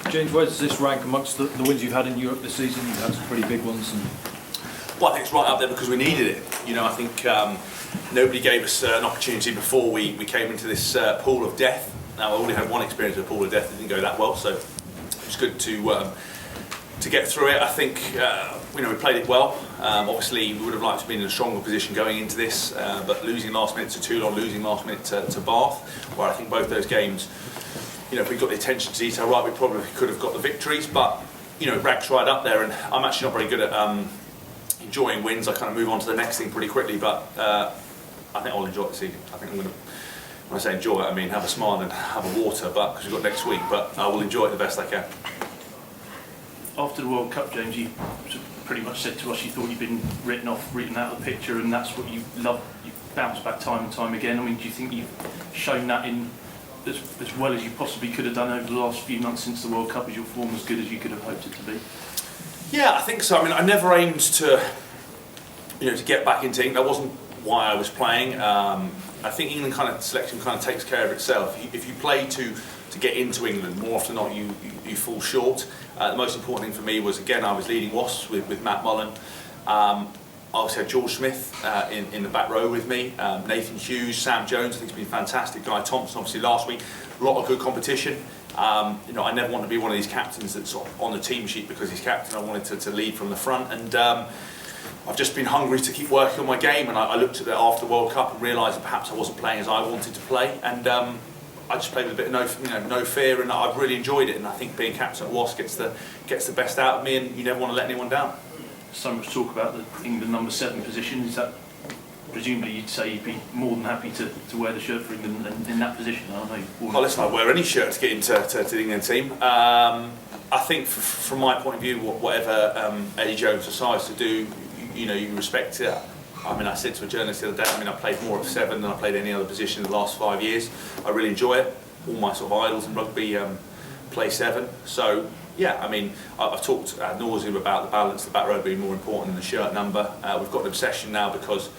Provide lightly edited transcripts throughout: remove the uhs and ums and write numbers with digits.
James, where does this rank amongst the wins you've had in Europe this season? You've had some pretty big ones. Well, I think it's right up there because we needed it. I think nobody gave us an opportunity before we came into this pool of death. Now, I only had one experience with a pool of death. It didn't go that well, so it was good to get through it. I think we played it well. Obviously, we would have liked to be in a stronger position going into this, but losing last minute to Toulon, losing last minute to Bath, where I think both those games, if we got the attention to detail right, we probably could have got the victories. But ranks right up there, and I'm actually not very good at enjoying wins. I kind of move on to the next thing pretty quickly, but I think I'll enjoy it this season. I think I'm going to, when I say enjoy it, I mean have a smile and have a water, but because we've got next week. But I will enjoy it the best I can. After the World Cup, James, you pretty much said to us you thought you'd been written out of the picture, and that's what you love. You bounce back time and time again. I mean, do you think you've shown that in as well as you possibly could have done over the last few months since the World Cup? Is your form as good as you could have hoped it to be? Yeah, I think so. I mean, I never aimed to get back into England. That wasn't why I was playing. I think England selection takes care of itself. If you play to get into England, more often than not you fall short. The most important thing for me was, again, I was leading Wasps with Matt Mullen. I also had George Smith in the back row with me, Nathan Hughes, Sam Jones. I think it's been fantastic. Guy Thompson, obviously last week, a lot of good competition. I never want to be one of these captains that's on the team sheet because he's captain. I wanted to lead from the front, and I've just been hungry to keep working on my game. And I looked at it after the World Cup and realised that perhaps I wasn't playing as I wanted to play, and I just played with a bit of no fear, and I've really enjoyed it. And I think being captain at Wasps gets the best out of me, and you never want to let anyone down. So much talk about the England number 7 position. Is that presumably you'd say you'd be more than happy to wear the shirt for England in that position? I don't know. Well, listen, I'd wear any shirt to get into the England team. I think from my point of view, whatever Eddie Jones decides to do, you respect it. I mean, I said to a journalist the other day, I played more of 7 than I played any other position in the last 5 years. I really enjoy it. All my sort of idols in rugby play 7. So, yeah, I've talked ad nauseum about the balance, the back row being more important than the shirt number. We've got an obsession now because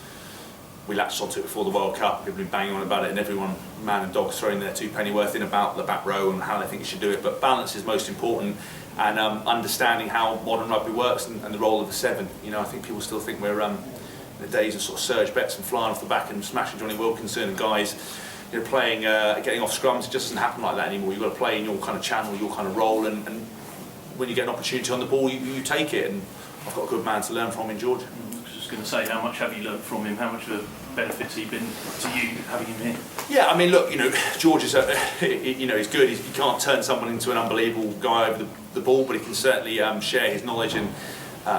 we latched onto it before the World Cup. People have been banging on about it, and everyone, man and dog, throwing their 2 pennyworth in about the back row and how they think you should do it. But balance is most important, and understanding how modern rugby works and the role of the 7. I think people still think we're in the days of sort of Serge Betts and flying off the back and smashing Johnny Wilkinson and guys playing, getting off scrums. It just doesn't happen like that anymore. You've got to play in your kind of channel, your kind of role, and when you get an opportunity on the ball, you take it. And I've got a good man to learn from in George. I was just going to say, how much have you learned from him? How much of a benefit has he been to you having him here? Yeah, look, George is he's good. He can't turn someone into an unbelievable guy over the ball, but he can certainly share his knowledge, and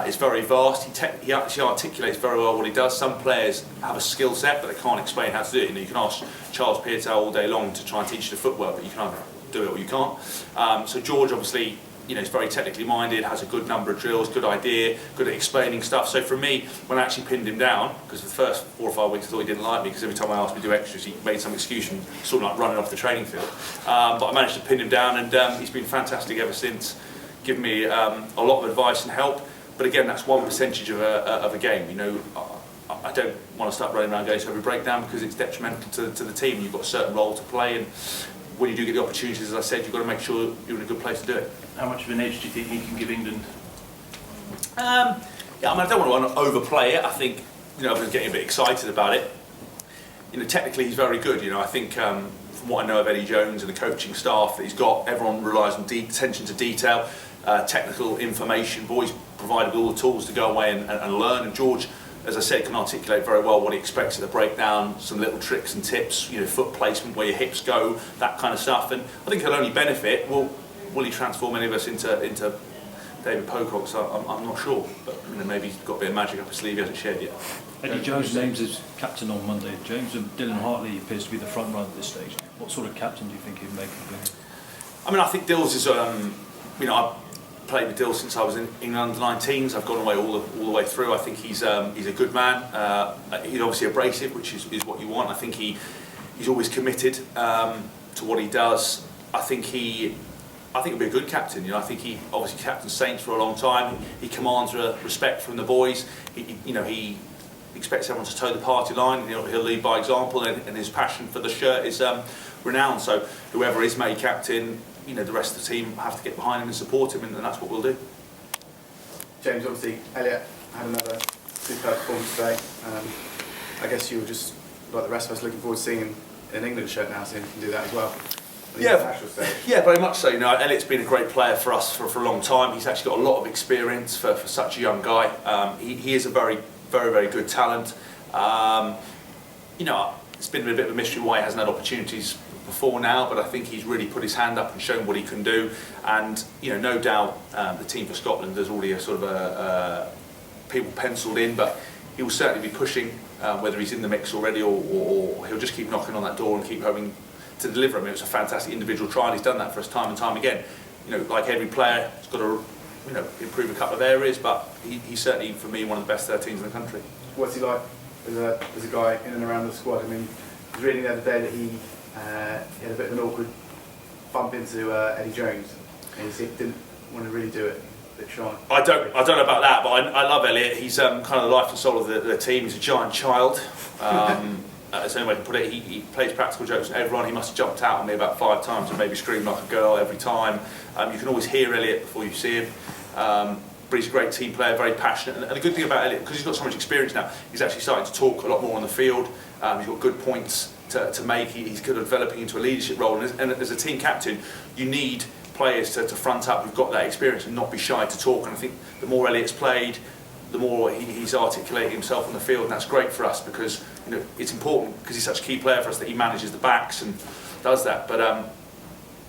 it's very vast. He actually articulates very well what he does. Some players have a skill set, but they can't explain how to do it. You can ask Charles Piatow all day long to try and teach you the footwork, but you can either do it or you can't. So George, obviously, is very technically minded, has a good number of drills, good idea, good at explaining stuff. So for me, when I actually pinned him down, because for the first 4 or 5 weeks I thought he didn't like me, because every time I asked him to do extras, he made some excuse and sort of like running off the training field. But I managed to pin him down, and he's been fantastic ever since, giving me a lot of advice and help. But again, that's 1% of a game. I don't want to start running around going to every breakdown because it's detrimental to the team. You've got a certain role to play, and when you do get the opportunities, as I said, you've got to make sure you're in a good place to do it. How much of an edge do you think he can give England? I don't want to overplay it. I think, I was getting a bit excited about it. Technically he's very good. I think from what I know of Eddie Jones and the coaching staff that he's got, everyone relies on attention to detail, technical information. Boys provided all the tools to go away and learn. And George, as I said, can articulate very well what he expects at the breakdown, some little tricks and tips, foot placement, where your hips go, that kind of stuff. And I think he'll only benefit. Will he transform any of us into David Pocock? So I'm not sure, but maybe he's got a bit of magic up his sleeve he hasn't shared yet. Eddie Jones names his captain on Monday. James, and Dylan Hartley appears to be the front runner at this stage. What sort of captain do you think he'd make of him? I think Dills is, I've played with Dill since I was in England under-19s. I've gone away all the way through. I think he's a good man. He's obviously abrasive, which is what you want. I think he's always committed to what he does. I think he'll be a good captain. I think he obviously captained Saints for a long time. He commands respect from the boys. He expects everyone to toe the party line. He'll lead by example, and his passion for the shirt is renowned. So whoever is made captain, you know, the rest of the team have to get behind him and support him, and that's what we'll do. James, obviously, Elliot had another superb performance today. I guess you were just, like the rest of us, looking forward to seeing him in an England shirt now, so he can do that as well. Yeah, very much so. You know, Elliot's been a great player for us for a long time. He's actually got a lot of experience for such a young guy. He is a very good talent. You know, it's been a bit of a mystery why he hasn't had opportunities before now, but I think he's really put his hand up and shown what he can do. And you know, no doubt the team for Scotland, there's already a sort of a people penciled in, but he will certainly be pushing, whether he's in the mix already or he'll just keep knocking on that door and keep hoping to deliver. I mean, it's a fantastic individual trial. He's done that for us time and time again. You know, like every player, he's got to, you know, improve a couple of areas, but he's certainly, for me, one of the best 13s in the country. What's he like as a guy in and around the squad? I mean, I was reading the other day that he had a bit of an awkward bump into Eddie Jones, and he didn't want to really do it. A bit shy. I don't know about that, but I love Elliot. He's kind of the life and soul of the team. He's a giant child. As any way I can put it, he plays practical jokes with everyone. He must have jumped out on me about 5 times and maybe screamed like a girl every time. You can always hear Elliot before you see him. But he's a great team player, very passionate. And the good thing about Elliot, because he's got so much experience now, he's actually starting to talk a lot more on the field. He's got good points to make. He's good at developing into a leadership role. And as a team captain, you need players to front up who've got that experience and not be shy to talk. And I think the more Elliot's played, the more he's articulating himself on the field, and that's great for us because, you know, it's important because he's such a key player for us that he manages the backs and does that. But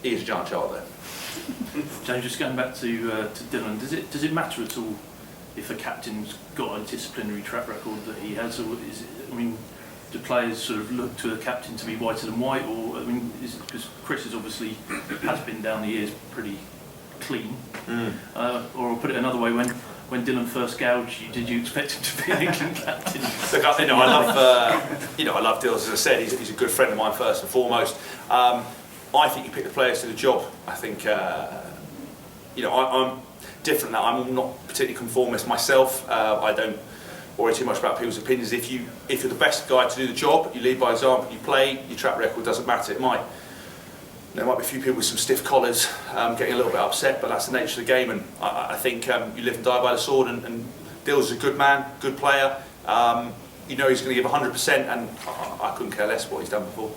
he is a giant child there. James, just going back to Dylan, does it matter at all if a captain's got a disciplinary track record that he has, or is it, I mean, do players sort of look to a captain to be whiter than white, or I mean, because Chris is obviously has been down the years pretty clean, or I'll put it another way, when Dylan first gouged you, did you expect him to be an England captain? Look, I love Dylan. As I said, he's a good friend of mine first and foremost. I think you pick the players to the job. I think, you know, I'm different now. I'm not particularly conformist myself. I don't worry too much about people's opinions. If you're the best guy to do the job, you lead by example, you play, your track record doesn't matter. There might be a few people with some stiff collars getting a little bit upset, but that's the nature of the game, and I think you live and die by the sword, and Dill's a good man, good player. You know he's going to give 100%, and I couldn't care less what he's done before.